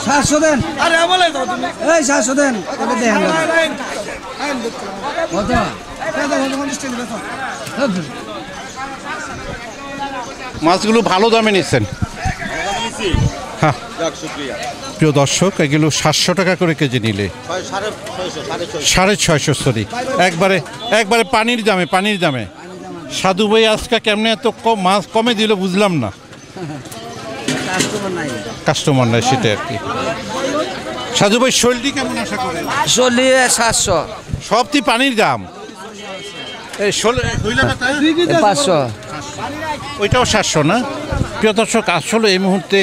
700 দেন। আরে বলে দাও তুমি। এই 700 দেন। তবে দেখেন। কত? মাছগুলো ভালো দামে নিচ্ছেন। হ্যাঁ প্রিয় দর্শক, এগুলো 700 টাকা করে কেজি নিলে 650, সরি, একবারে পানির দামে। সাধু ভাই আজকে কেমনে এত কম মাছ কমে দিল বুঝলাম না। কাস্টমার নাই সেটা আর কি। সাধু ভাই শৈলটি কেমন আশা করেন? 700 সবটি পানির দাম। এই 500 ওইটাও 700 না? প্রিয় দর্শক, আসলে এই মুহূর্তে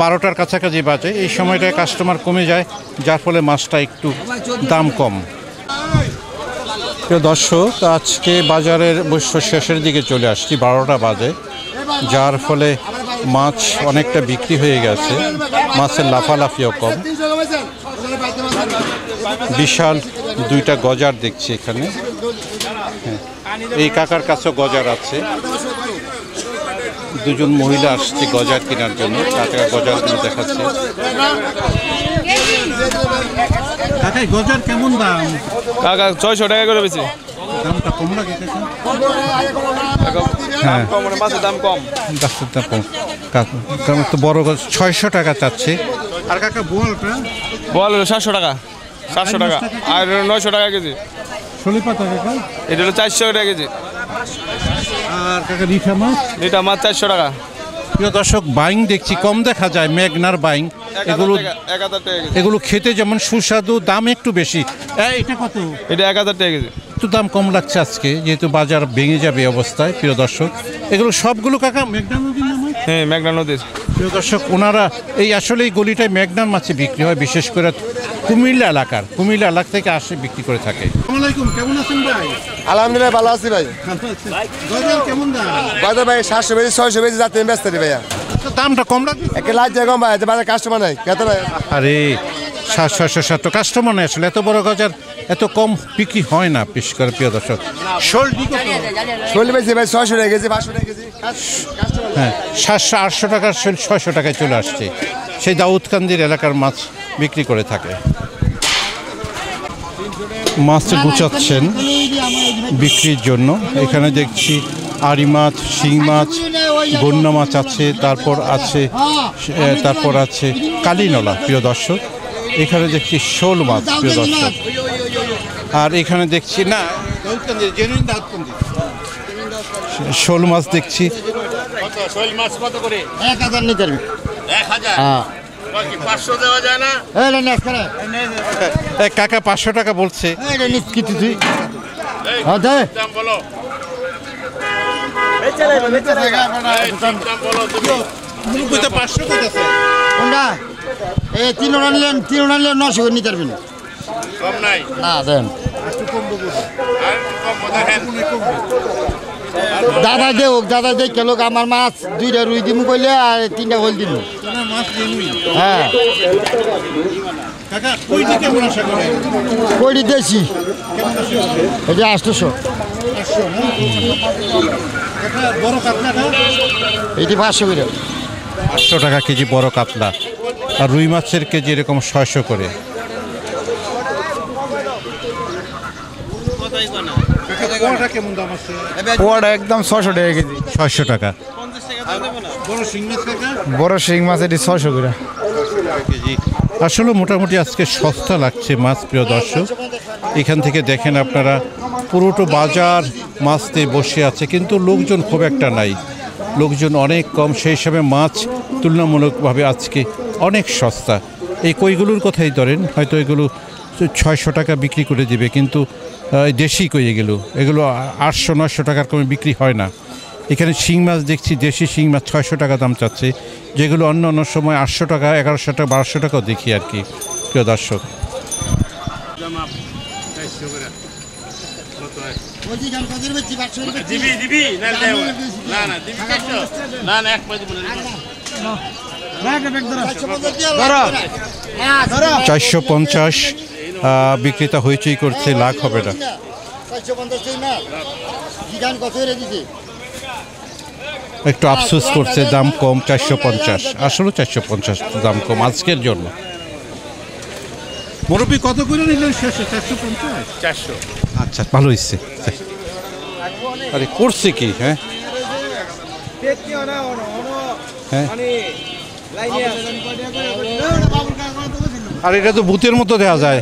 12টার কাছাকাছি বাজে, এই সময়টায় কাস্টমার কমে যায়, যার ফলে মাছটা একটু দাম কম। প্রিয় দর্শক, আজকে বাজারের বৈশ্য শেষের দিকে চলে আসছি, 12টা বাজে, যার ফলে মাছ অনেকটা বিক্রি হয়ে গেছে। মাছের লাফালাফিও কম। বিশাল 2টা গজার দেখছি এখানে। হ্যাঁ, এই কাকার কাছেও গজার আছে। দুজন মহিলা আসছে গজার কেনার জন্য। কাকা গজারগুলো দেখাচ্ছে। কাকা গজার কেমন দাম? কাকা 600 টাকা করে বেশি। দামটা কম লাগে হ্যাঁ, মাছের দাম কম। কারণ তো বড় 600 টাকা চাচ্ছে। আর কাকা বোয়ালটা? বল 700 টাকা, 700 টাকা। আর 900 টাকা কেজি। শোলে পাতা কাকা? এটা হলো 400 টাকা কেজি। আর কাকা রিঠা মাছ? এটা মাছ 400 টাকা। প্রিয় দর্শক, বাইং দেখছি কম দেখা যায়, মেঘনার বাইং। এগুলো খেতে যেমন সুস্বাদু, দাম একটু বেশি। এটা কত? এটা 1000 টাকা কেজি। একটু দাম কম লাগছে আজকে, যেহেতু বাজার ভেঙে যাবে অবস্থায়। প্রিয় দর্শক, এগুলো সবগুলো কাকা মেঘনা নদীর নাম? হ্যাঁ, মেঘনা নদীর। প্রিয় দর্শক, ওনারা আসলে এই গলিটায় মেঘনার মাছে বিক্রি হয়, বিশেষ করে কুমিল্লা এলাকা থেকে আসে বিক্রি করে থাকে। কেমন আছেন ভাই? আলহামদুলিল্লাহ ভালো আছি ভাই। কেমন দাম? বাজার ভাই 700 বেশি 600 বেশি যাতে ব্যস্ত রে ভাইয়া। দামটা কম লাগে? একটা লাজ জায়গা ভাই, বাজার কাস্টমার নাই, কত নাই। আরে 700 কাস্টমার নেই আসলে। এত বড় গজার এত কম বিক্রি হয় না, বিশেষ করে। প্রিয় দর্শক, শোল বেশি ভাই 600 টাকা কেজি, 500 টাকা কেজি। হ্যাঁ, 700-800 টাকার শোল 600 টাকায় চলে আসছে। সেই দাউদকান্দির এলাকার মাছ বিক্রি করে থাকে। মাছ গুছাচ্ছেন বিক্রির জন্য। এখানে দেখছি আড়ি মাছ, শিং মাছ, গন্না মাছ আছে, তারপর আছে কালিনলা। প্রিয় দর্শক, এখানে দেখছি শোল মাছ। প্রিয় দর্শক, আর এখানে দেখছি না শোল মাছ দেখছি। শোল মাছ কত করে? 1000 নিতে পারবি। 1000? হ্যাঁ। 500 দেওয়া যায় না? কাকা 500 টাকা বলছে। দাম বলো। দাম বলো তুমি। 500 কইতাছে। কোনটা? এই 3 আনলেন 900 করে নিতে পারবেন। কম নাই? না দেন। আর কম দেখেন। দাদা দেখ লোক আমার মাছ 2টা রুই দিমু কইলে আর 3টা হল দিমু। হ্যাঁ কাকা কইটি কেমন আশা করেন? কইটি দেশি এটা 800। কাকা বড় কাতলাটা? এটি 500 করে। 800 টাকা কেজি বড় কাতলা। আর রুই মাছের কেজি এরকম 600 করে। কেমন দাম আছে? পোয়াটা একদম 600 টাকা কেজি। 600 টাকা। বড় শিং মাছ এটি 600 করে কেজি। আসলে মোটামুটি আজকে সস্তা লাগছে মাছ। প্রিয় দর্শক, এখান থেকে দেখেন আপনারা পুরোটো বাজার মাছ দিয়ে বসে আছে, কিন্তু লোকজন খুব একটা নাই, লোকজন অনেক কম। সেই হিসাবে মাছ তুলনামূলকভাবে আজকে অনেক সস্তা। এই কইগুলোর কথাই ধরেন, হয়তো এগুলো 600 টাকা বিক্রি করে দিবে, কিন্তু দেশি কই এগুলো 800-900 টাকার কমে বিক্রি হয় না। এখানে শিং মাছ দেখছি, দেশি শিং মাছ 600 টাকা দাম চাচ্ছে, যেগুলো অন্য সময় 800 টাকা, 1100 টাকা, 1200 টাকাও দেখি আর কি। প্রিয় দর্শক, $450 বিক্রেতা হইচই করছে, লাখ হবে না। একটু আফসোস করছে, দাম কম 450। আসলে 450 দাম কম আজকের জন্য। মুরব্বী কত করে নিলেন শেষে? 450? 400 আচ্ছা, ভালো হয়েছে। আরে করছে কি? হ্যাঁ হ্যাঁ, আর এটা তো ভূতের মতো দেওয়া যায়,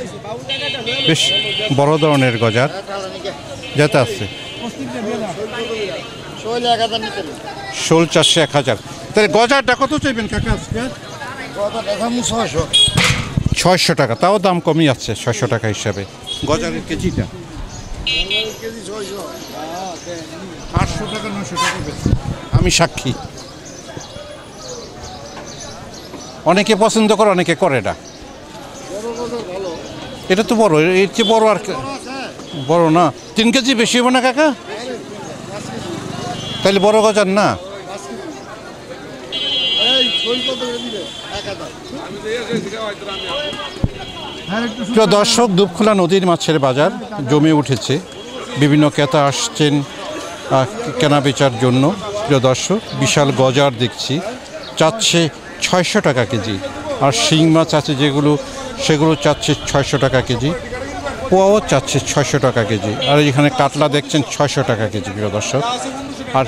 বেশ বড় ধরনের গজার যেতে আছে। শোল 400 1000। তাহলে গজারটা কত চাইবেন কাকা আজকে? 600 টাকা, তাও দাম কমই আছে 600 টাকা হিসাবে। গজারের কেজিটা 800 টাকা 900 টাকা বেশি, আমি সাক্ষী। অনেকে পছন্দ করে, অনেকে করে না। এটা তো বড়, এর চেয়ে বড় আর বড় না। 3 কেজি বেশি হবে না কাকা? তাহলে বড় গজার না। প্রিয় দর্শক, দুপখোলা নদীর মাছের বাজার জমে উঠেছে। বিভিন্ন ক্রেতা আসছেন কেনা বেচার জন্য। প্রিয় দর্শক, বিশাল গজার দেখছি, চাচ্ছে 600 টাকা কেজি। আর শিং মাছ আছে যেগুলো, সেগুলো চাচ্ছে 600 টাকা কেজি। পোয়াও চাচ্ছে 600 টাকা কেজি। আর এখানে কাতলা দেখছেন 600 টাকা কেজি প্রিয় দর্শক। আর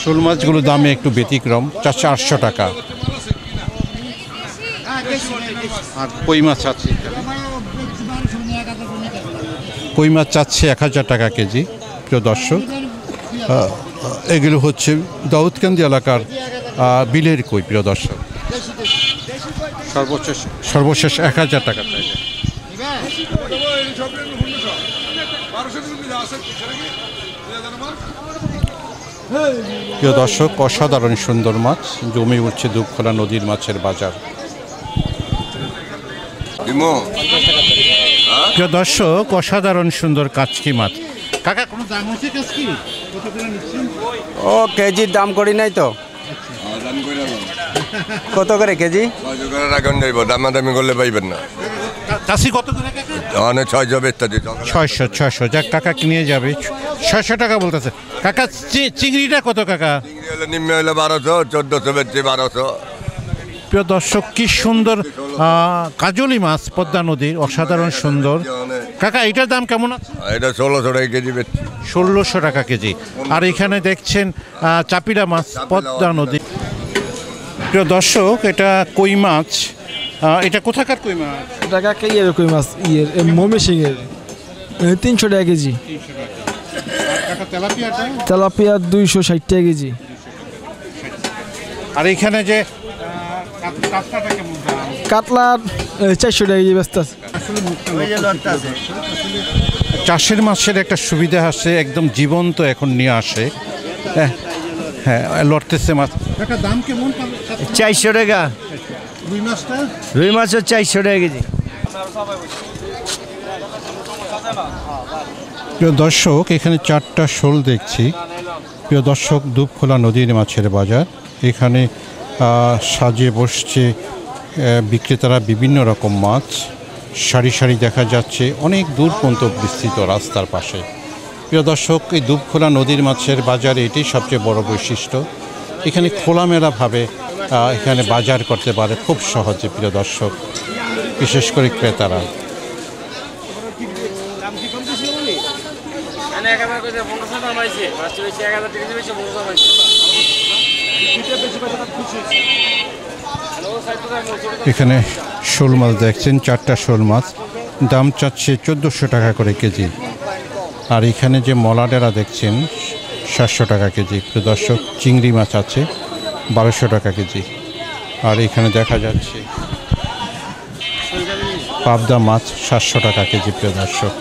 শোল মাছগুলোর দামে একটু ব্যতিক্রম, চাচ্ছে 800 টাকা। আর কই মাছ আছে, কই মাছ চাচ্ছে 1000 টাকা কেজি প্রিয় দর্শক। এগুলো হচ্ছে দাউদকান্দি এলাকার বিলের কই প্রিয় দর্শক। সর্বশেষ 1000 টাকা চাইবে। প্রিয় দর্শক, অসাধারণ সুন্দর মাছ জমে উঠছে দুপখোলা নদীর মাছের বাজার। প্রিয় দর্শক, অসাধারণ সুন্দর কাচকি মাছ। কাকা কোনো দাম হচ্ছে কাচকি? কত করে নিচ্ছেন? ও কেজির দাম করি নাই তো। কত করে কেজি? দামাদামি করলে পাইবেন না। কাশি কত করে কাকা? 600 যাক, কাকা কিনে যাবে 600 টাকা বলতেছে কাকা। চিংড়িটা কত কাকা? নিম্ন হলে 1200, 1400 বেচছে 1200। প্রিয় দর্শক, কি সুন্দর কাজলি মাছ, পদ্মা নদীর, অসাধারণ সুন্দর। কাকা এটার দাম কেমন আছে? এটা 1600 টাকা কেজি বেচছে। 1600 টাকা কেজি। আর এখানে দেখছেন চাপিলা মাছ, পদ্মা নদী। প্রিয় দর্শক, এটা কই মাছ। এটা কোথাকার কই মাছ? এটা কাকা ইয়ের কই মাছ, ইয়ের ময়মনসিংহের। 300 টাকা কেজি। তেলাপিয়া 260 টাকা কেজি। আর এখানে যে কাতলা 400 টাকা কেজি ব্যস্ত আছে। চাষের মাছের একটা সুবিধা আছে, একদম জীবন্ত এখন নিয়ে আসে। হ্যাঁ, লড়তেছে মাছ। দাম কেমন? 400 টাকা। রুই মাছও 400 টাকা কেজি। প্রিয় দর্শক, এখানে 4টা শোল দেখছি। প্রিয় দর্শক, দুপখোলা নদীর মাছের বাজার। এখানে সাজিয়ে বসছে বিক্রেতারা বিভিন্ন রকম মাছ। সারি সারি দেখা যাচ্ছে, অনেক দূর পর্যন্ত বিস্তৃত রাস্তার পাশে। প্রিয় দর্শক, এই দুপখোলা নদীর মাছের বাজারে এটি সবচেয়ে বড় বৈশিষ্ট্য। এখানে খোলামেলাভাবে এখানে বাজার করতে পারে খুব সহজে প্রিয় দর্শক, বিশেষ করে ক্রেতারা। এখানে শোল মাছ দেখছেন, 4টা শোল মাছ, দাম চাচ্ছে 1400 টাকা করে কেজি। আর এখানে যে মলাডেরা দেখছেন 700 টাকা কেজি প্রিয় দর্শক। চিংড়ি মাছ আছে 1200 টাকা কেজি। আর এখানে দেখা যাচ্ছে পাবদা মাছ 700 টাকা কেজি প্রিয় দর্শক।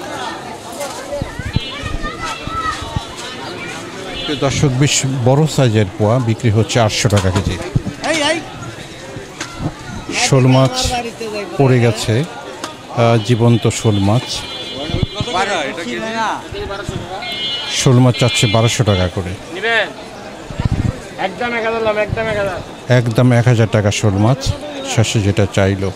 প্রিয় দর্শক, বেশ বড় সাইজের পোয়া বিক্রি হচ্ছে 800 টাকা কেজি। শোল মাছ পড়ে গেছে, জীবন্ত শোল মাছ। শোল মাছ চাচ্ছে 1200 টাকা করে। একদম 1000 টাকা শোল মাছ, শেষে যেটা চাইলো।